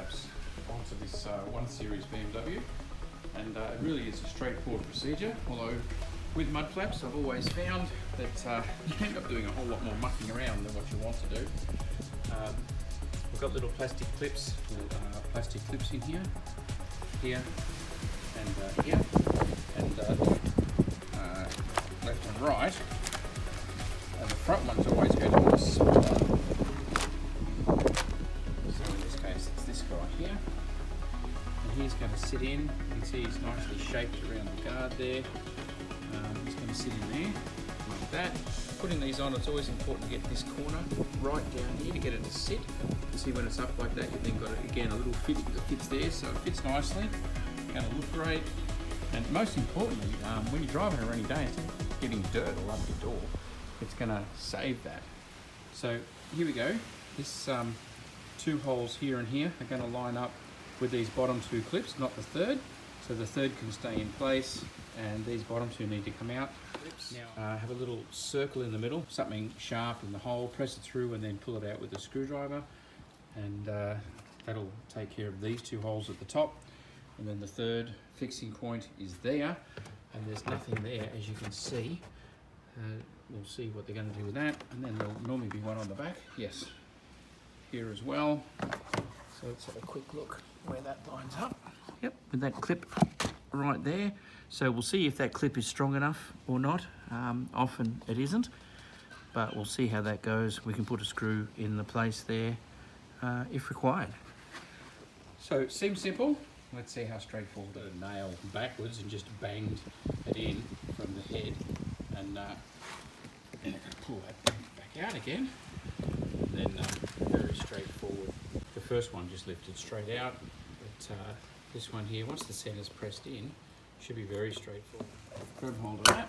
flaps onto this 1 Series BMW, and it really is a straightforward procedure, although with mud flaps I've always found that you end up doing a whole lot more mucking around than what you want to do. We've got little plastic clips in here, and here, and left and right, and the front one's always going to want to split up. So in this case it's this guy here, and he's going to sit in. You can see he's nicely shaped around the guard there. He's going to sit in there like that. Putting these on, it's always important to get this corner right down here to get it to sit. You see when it's up like that, you've then got again a little fit that fits there, so it fits nicely. It's going to look great, and most importantly, when you're driving a rainy day, instead of getting dirt all over your door, it's going to save that. So here we go. This 2 holes here and here are going to line up with these bottom 2 clips, not the third. So the third can stay in place, and these bottom 2 need to come out. Now have a little circle in the middle, something sharp in the hole, press it through and then pull it out with a screwdriver, and that'll take care of these 2 holes at the top. And then the third fixing point is there, and there's nothing there, as you can see. We'll see what they're going to do with that, and then there'll normally be one on the back. Yes, here as well. So let's have a quick look where that lines up. Yep, with that clip right there. So we'll see if that clip is strong enough or not. Often it isn't, but we'll see how that goes. We can put a screw in the place there if required. So it seems simple. Let's see how straightforward. Got a nail backwards and just banged it in from the head, and then I'm going to pull that back out again. Then very straightforward. The first one just lifted straight out, but this one here, once the center's pressed in, should be very straightforward. Grab hold of that.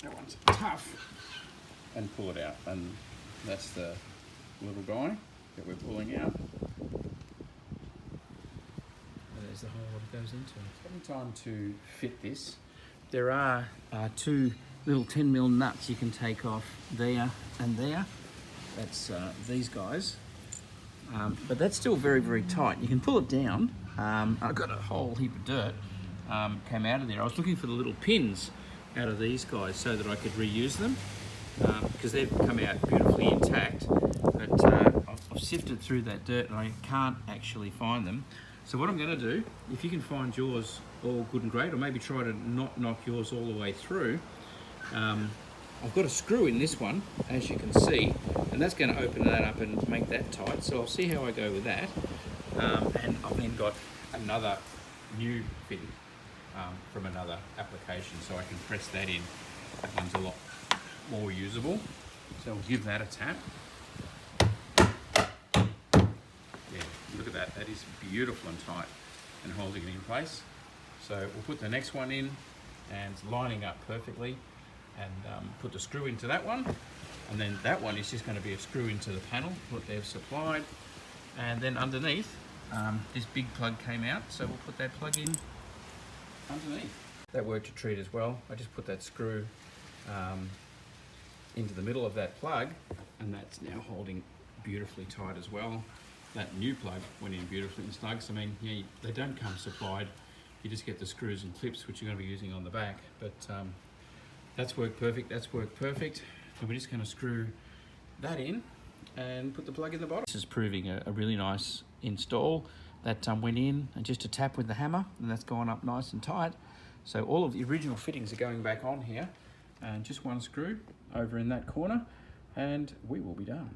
That one's tough, and pull it out, and that's the little guy that we're pulling out. There's the hole that it goes into. Having time to fit this, there are 2 little 10mm nuts you can take off there and there. That's these guys, but that's still very, very tight. You can pull it down. I've got a whole heap of dirt came out of there. I was looking for the little pins out of these guys so that I could reuse them, because they've come out beautifully intact, but I've sifted through that dirt and I can't actually find them. So what I'm going to do, if you can find yours all good and great, or maybe try to not knock yours all the way through, I've got a screw in this one, as you can see, and that's going to open that up and make that tight. So I'll see how I go with that. And I've then got another new fitting from another application, so I can press that in. That one's a lot more usable. So I'll give that a tap. Yeah, look at that. That is beautiful and tight and holding it in place. So we'll put the next one in, and it's lining up perfectly. And put the screw into that one, and then that one is just going to be a screw into the panel what they've supplied, and then underneath this big plug came out, so we'll put that plug in underneath. That worked a treat as well. I just put that screw into the middle of that plug, and that's now holding beautifully tight as well. That new plug went in beautifully in slugs. I mean, yeah, they don't come supplied. You just get the screws and clips, which you're going to be using on the back, but that's worked perfect, that's worked perfect. So we're just going to screw that in and put the plug in the bottom. This is proving a really nice install. That went in, and just a tap with the hammer, and that's gone up nice and tight. So all of the original fittings are going back on here, and just one screw over in that corner, and we will be done.